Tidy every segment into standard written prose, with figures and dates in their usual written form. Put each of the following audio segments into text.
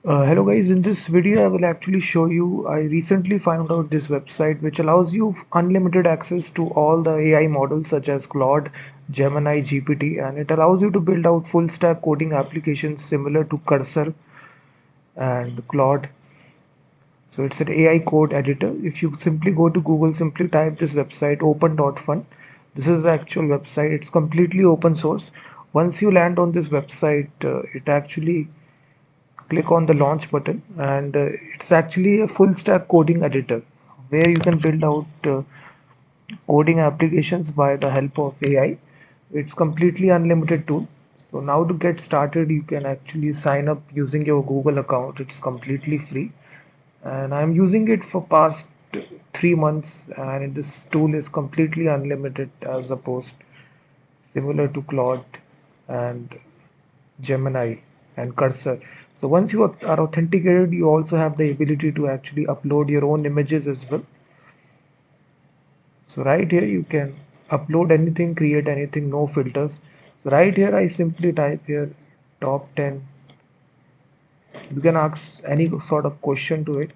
Hello guys, in this video I will actually show you, I recently found out this website which allows you unlimited access to all the AI models such as Claude, Gemini, GPT, and it allows you to build out full stack coding applications similar to Cursor and Claude. So it's an AI code editor. If you simply go to Google, simply type this website Open.fun. This is the actual website. It's completely open source. Once you land on this website, it actually click on the launch button and it's actually a full stack coding editor where you can build out coding applications by the help of AI. It's completely unlimited tool. So now to get started, you can actually sign up using your Google account. It's completely free and I'm using it for past 3 months, and this tool is completely unlimited as opposed similar to Claude and Gemini and Cursor. So once you are authenticated, you also have the ability to actually upload your own images as well. So right here you can upload anything, create anything, no filters. So right here I simply type here top 10. You can ask any sort of question to it.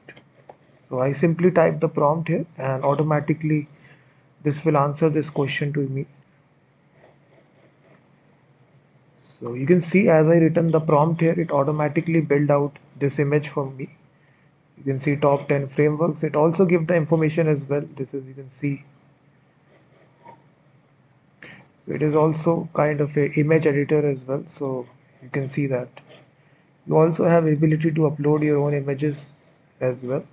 So I simply type the prompt here and automatically this will answer this question to me. So you can see as I written the prompt here, it automatically build out this image for me. You can see top 10 frameworks. It also give the information as well. This is, you can see, it is also kind of a image editor as well. So you can see that. You also have ability to upload your own images as well.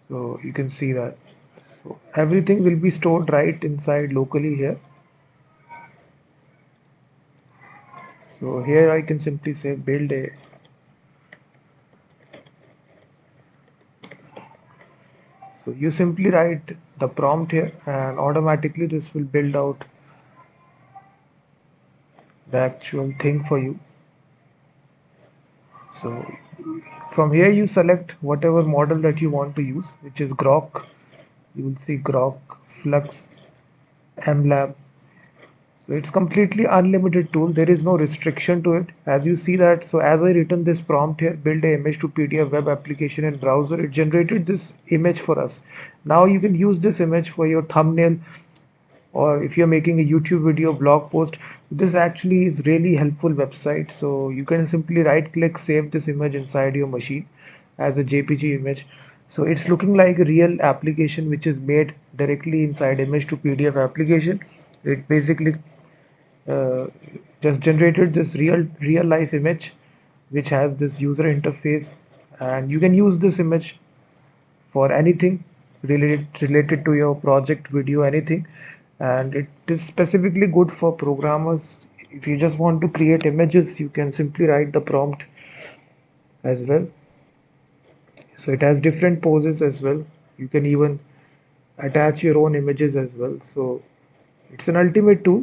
So you can see that. So everything will be stored right inside locally here. So here I can simply say build a. So you simply write the prompt here and automatically this will build out the actual thing for you. So from here you select whatever model that you want to use, which is Grok. You will see Grok, Flux, MLab. So it's completely unlimited tool. There is no restriction to it. As you see that, so as I written this prompt here, build a image to PDF web application in browser, it generated this image for us. Now you can use this image for your thumbnail, or if you're making a YouTube video, blog post. This actually is really helpful website. So you can simply right click, save this image inside your machine as a JPG image. So it's looking like a real application which is made directly inside image to PDF application. It basically uh, just generated this real life image which has this user interface, and you can use this image for anything related to your project, video, anything. And it is specifically good for programmers. If you just want to create images, you can simply write the prompt as well. So it has different poses as well. You can even attach your own images as well. So it's an ultimate tool.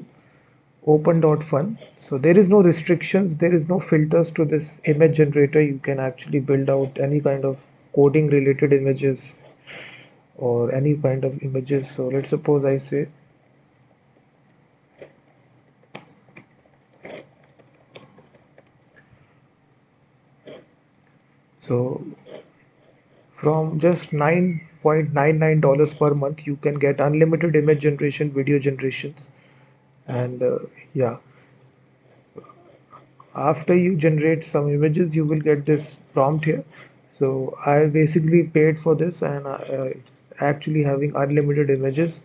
Open.fun. So there is no restrictions, there is no filters to this image generator. You can actually build out any kind of coding related images or any kind of images. So let's suppose I say, so from just $9.99 per month, you can get unlimited image generation, video generations, and yeah, after you generate some images, you will get this prompt here. So I basically paid for this, and it's actually having unlimited images.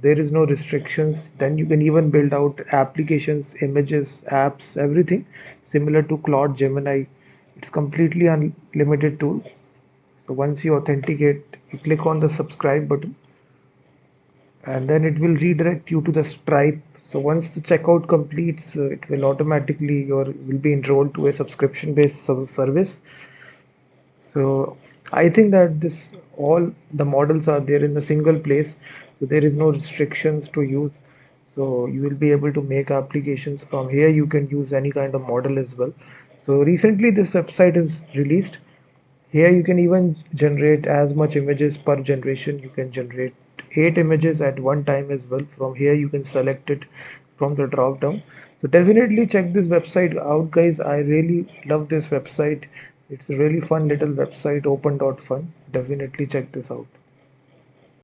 There is no restrictions. Then you can even build out applications, images, apps, everything similar to Claude, Gemini. It's completely unlimited tool. So once you authenticate, you click on the subscribe button and then it will redirect you to the Stripe. So once the checkout completes, it will automatically will be enrolled to a subscription based service. So I think that this all the models are there in a single place, so there is no restrictions to use. So you will be able to make applications from here. You can use any kind of model as well. So recently this website is released. Here you can even generate as much images per generation. You can generate 8 images at one time as well. From here you can select it from the drop down. So definitely check this website out, guys. I really love this website. It's a really fun little website, Open.fun. Definitely check this out.